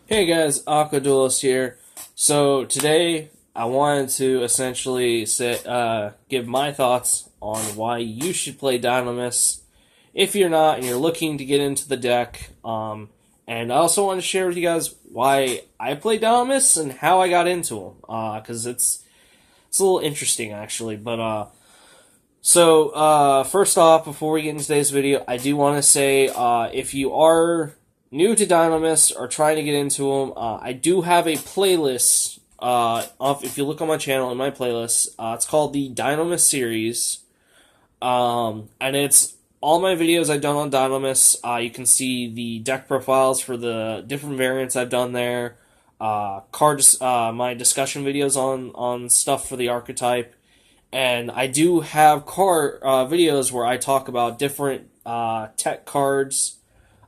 Hey guys, Aqua Duelist here. So today I wanted to essentially give my thoughts on why you should play Dinomists if you're not and you're looking to get into the deck. And I also want to share with you guys why I play Dinomists and how I got into them. Because it's a little interesting actually. First off, before we get into today's video, I do want to say if you are new to Dinomists or trying to get into them, I do have a playlist. If you look on my channel in my playlist, it's called the Dinomist series, and it's all my videos I've done on Dinomists. You can see the deck profiles for the different variants I've done there. My discussion videos on stuff for the archetype. And I do have videos where I talk about different tech cards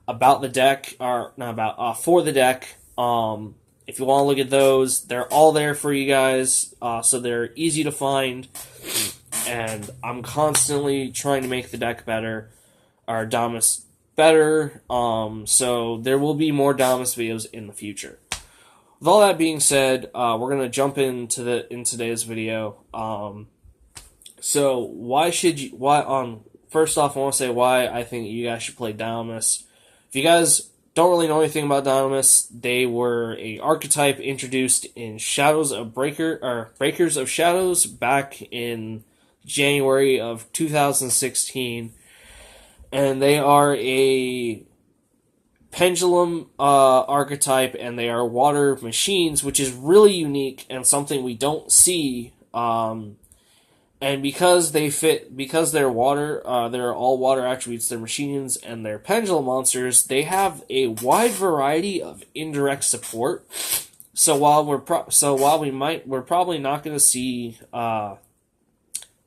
about the deck, or not about for the deck. If you want to look at those, they're all there for you guys, so they're easy to find. And I'm constantly trying to make the deck better, or Domus better. So there will be more Domus videos in the future. With all that being said, we're gonna jump into today's video. So why should you? First off, I want to say why I think you guys should play Dinomists. If you guys don't really know anything about Dinomists, they were a archetype introduced in Breakers of Shadows back in January of 2016, and they are a pendulum archetype, and they are water machines, which is really unique and something we don't see. And because they're water, they're all water attributes, they're machines, and they're pendulum monsters, they have a wide variety of indirect support. So while we're probably not going to see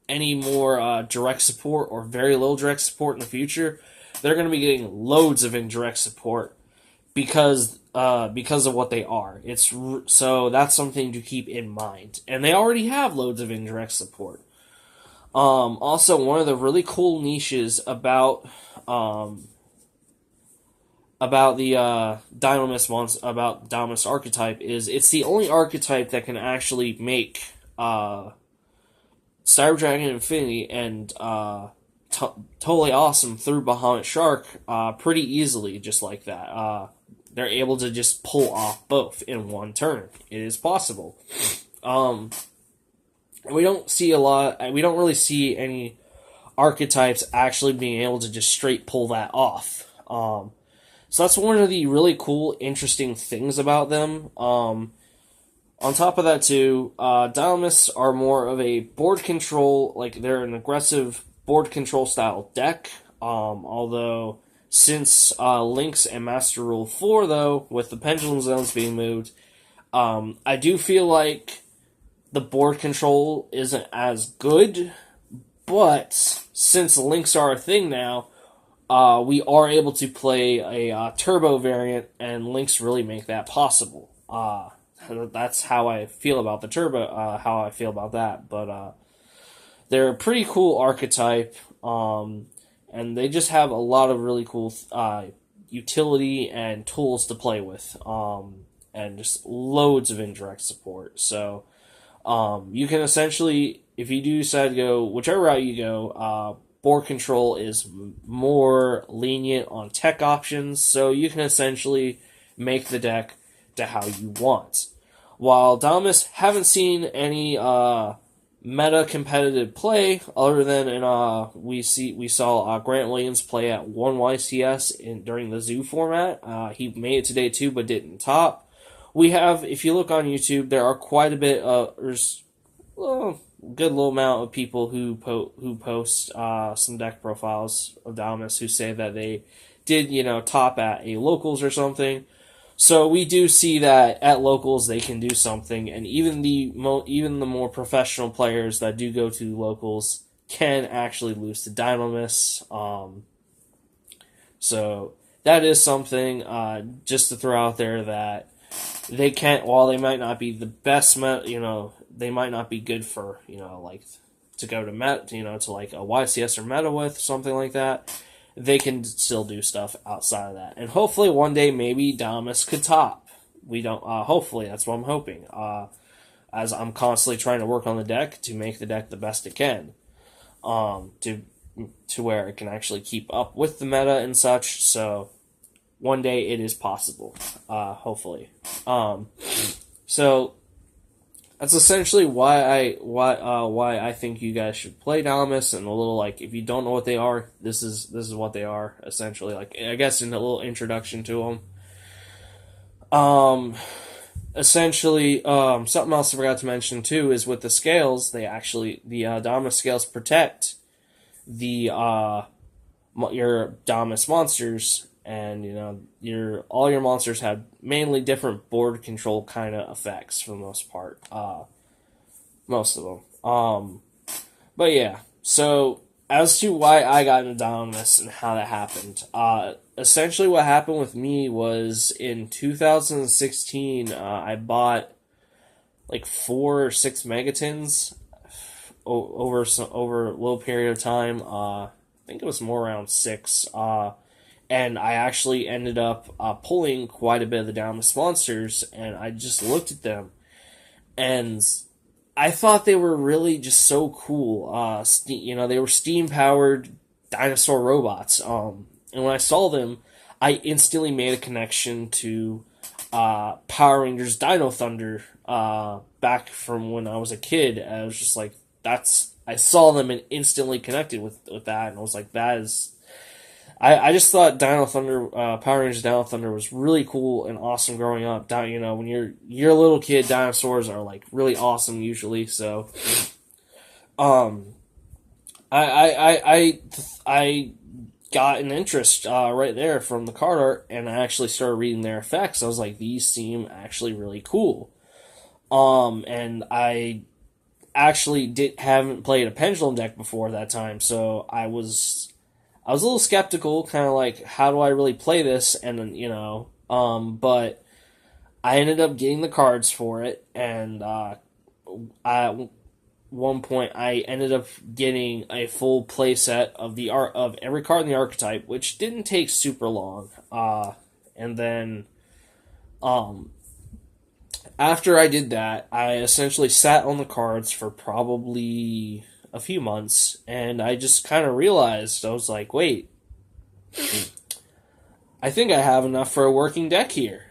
any more direct support or very little direct support in the future, they're going to be getting loads of indirect support because of what they are. So that's something to keep in mind, and they already have loads of indirect support. Also, one of the really cool niches about the Dinomist archetype is it's the only archetype that can actually make Cyber Dragon Infinity and Totally Awesome through Bahamut Shark pretty easily, just like that. They're able to just pull off both in one turn. It is possible. We don't really see any archetypes actually being able to just straight pull that off. So that's one of the really cool, interesting things about them. On top of that too, Dinomists are more of a board control, they're an aggressive board control style deck. Although, since Lynx and Master Rule 4 though, with the Pendulum Zones being moved, I do feel like the board control isn't as good, but since links are a thing now, we are able to play a turbo variant, and links really make that possible. That's how I feel about the turbo, how I feel about that. But they're a pretty cool archetype, and they just have a lot of really cool utility and tools to play with, and just loads of indirect support. So you can essentially, if you do decide to go whichever route you go, board control is more lenient on tech options, so you can essentially make the deck to how you want. While Dinomists haven't seen any meta competitive play, other than we saw Grant Williams play at 1 YCS during the Zoo format. He made it to day 2 but didn't top. We have, if you look on YouTube, there are quite a bit there's a good little amount of people who post some deck profiles of Dinomists who say that they did, top at a locals or something. So we do see that at locals they can do something, and even the more professional players that do go to locals can actually lose to Dinomists. So that is something just to throw out there, that they can't, while they might not be the best, they might not be good for, to go to to like a YCS or meta with, something like that. They can still do stuff outside of that. And hopefully one day maybe Dinomist could top. we don't. Hopefully, that's what I'm hoping. As I'm constantly trying to work on the deck to make the deck the best it can, to where it can actually keep up with the meta and such. So one day it is possible, hopefully. So that's essentially why I think you guys should play Dinomists, and a little, like, if you don't know what they are, this is what they are essentially. Like, I guess in a little introduction to them. Essentially, something else I forgot to mention too is with the scales, the Dinomist scales protect the your Dinomist monsters, and all your monsters have mainly different board control kind of effects for the most part. Most of them. But yeah, so as to why I got into Dinomist and how that happened, essentially what happened with me was in 2016, I bought like 4 or 6 megatons over a little period of time. I think it was more around 6. And I actually ended up pulling quite a bit of the Dinomist monsters, and I just looked at them, and I thought they were really just so cool. They were steam-powered dinosaur robots. And when I saw them, I instantly made a connection to Power Rangers Dino Thunder back from when I was a kid. I was just like, I saw them and instantly connected with that, and I was like, that is... I just thought Dino Thunder, Power Rangers Dino Thunder was really cool and awesome growing up. When you're a little kid, dinosaurs are like really awesome usually. So, I got an interest right there from the card art, and I actually started reading their effects. I was like, these seem actually really cool. And I actually haven't played a Pendulum deck before that time, so I was a little skeptical, kind of like, how do I really play this? And then, but I ended up getting the cards for it, and at one point I ended up getting a full play set of of every card in the archetype, which didn't take super long. And then, after I did that, I essentially sat on the cards for probably a few months, and I just kind of realized, I was like, wait, I think I have enough for a working deck here.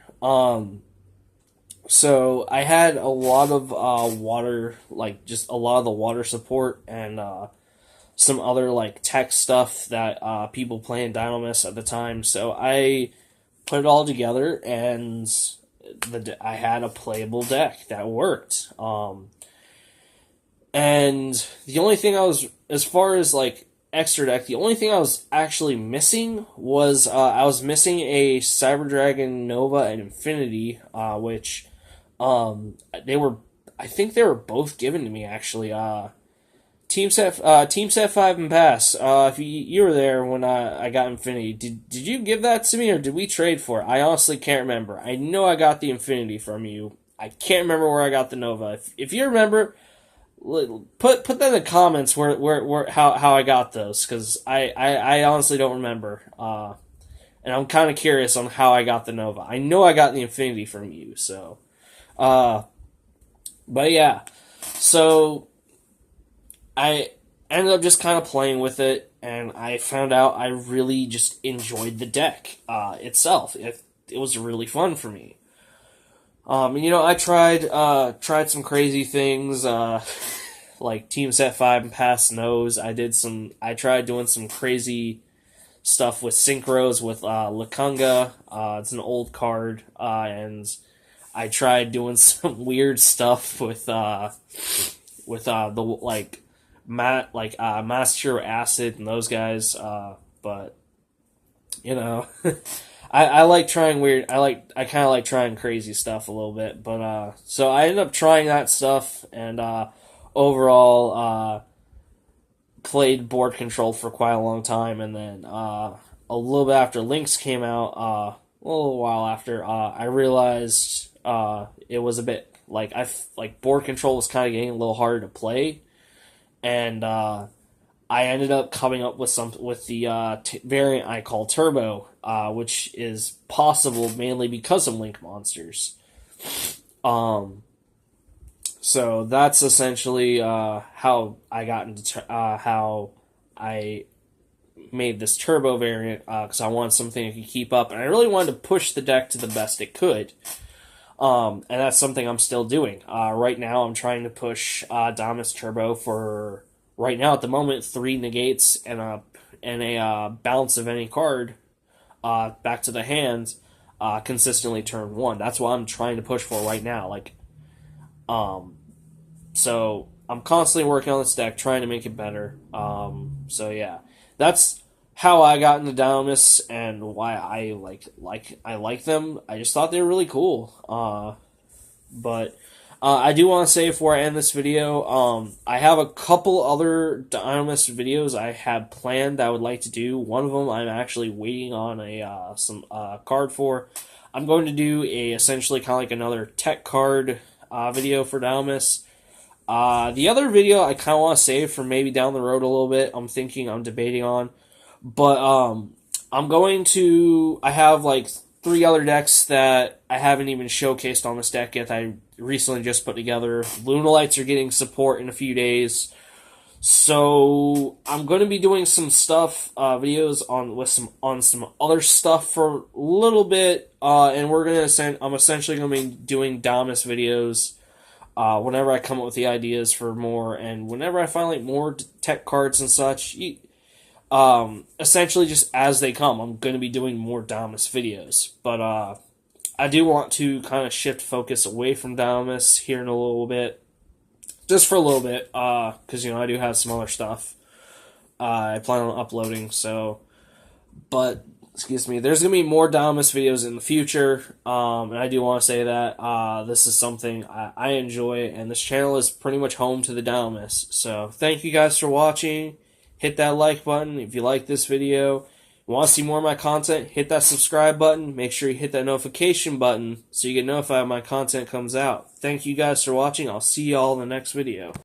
So I had a lot of water, like just a lot of the water support, and some other like tech stuff that people playing Dinomist at the time. So I put it all together, and I had a playable deck that worked. And the only thing as far as like extra deck, the only thing I was actually missing was I was missing a Cyber Dragon Nova and Infinity, which I think they were both given to me actually. Team set 5 and pass. If you were there when I got Infinity, did you give that to me, or did we trade for it? I honestly can't remember. I know I got the Infinity from you. I can't remember where I got the Nova. If you remember, put that in the comments where how I got those, because I honestly don't remember. And I'm kind of curious on how I got the Nova. I know I got the Infinity from you, so. But yeah, so I ended up just kind of playing with it, and I found out I really just enjoyed the deck itself. It was really fun for me. I tried some crazy things, like Team Set 5 and Pass Nose. I tried doing some crazy stuff with Synchros with Lakunga. It's an old card, and I tried doing some weird stuff with the Master Acid and those guys. But I like trying weird. I kind of like trying crazy stuff a little bit. But so I ended up trying that stuff, and overall played board control for quite a long time. And then a little bit after Lynx came out, a little while after, I realized it was a bit like board control was kind of getting a little harder to play, and I ended up coming up with the variant I call Turbo, which is possible mainly because of Link monsters. So that's essentially how I got into how I made this turbo variant because I wanted something I could keep up, and I really wanted to push the deck to the best it could. And that's something I'm still doing. Right now, I'm trying to push Dinomist Turbo for right now at the moment 3 negates and a bounce of any card back to the hand consistently turn 1. That's what I'm trying to push for right now. So I'm constantly working on this deck, trying to make it better. So yeah, that's how I got into Dinomists and why I like them. I just thought they were really cool. But I do want to say before I end this video, I have a couple other Dinomist videos I had planned that I would like to do. One of them I'm actually waiting on some card for. I'm going to do essentially kind of like another tech card video for Dinomists. The other video I kind of want to save for maybe down the road a little bit. I'm debating on. But I have like 3 other decks that I haven't even showcased on this deck yet. I recently just put together. Lunalights are getting support in a few days. So I'm going to be doing some stuff, videos on some other stuff for a little bit. And I'm essentially going to be doing Dinomist videos. Whenever I come up with the ideas for more, and whenever I find like more tech cards and such, essentially just as they come, I'm going to be doing more Dinomist videos. But I do want to kind of shift focus away from Dinomist here in a little bit, just for a little bit, because I do have some other stuff I plan on uploading. But excuse me, there's going to be more Dinomist videos in the future, and I do want to say that this is something I enjoy, and this channel is pretty much home to the Dinomist. So thank you guys for watching. Hit that like button if you like this video. Want to see more of my content, hit that subscribe button. Make sure you hit that notification button so you get notified when my content comes out. Thank you guys for watching. I'll see you all in the next video.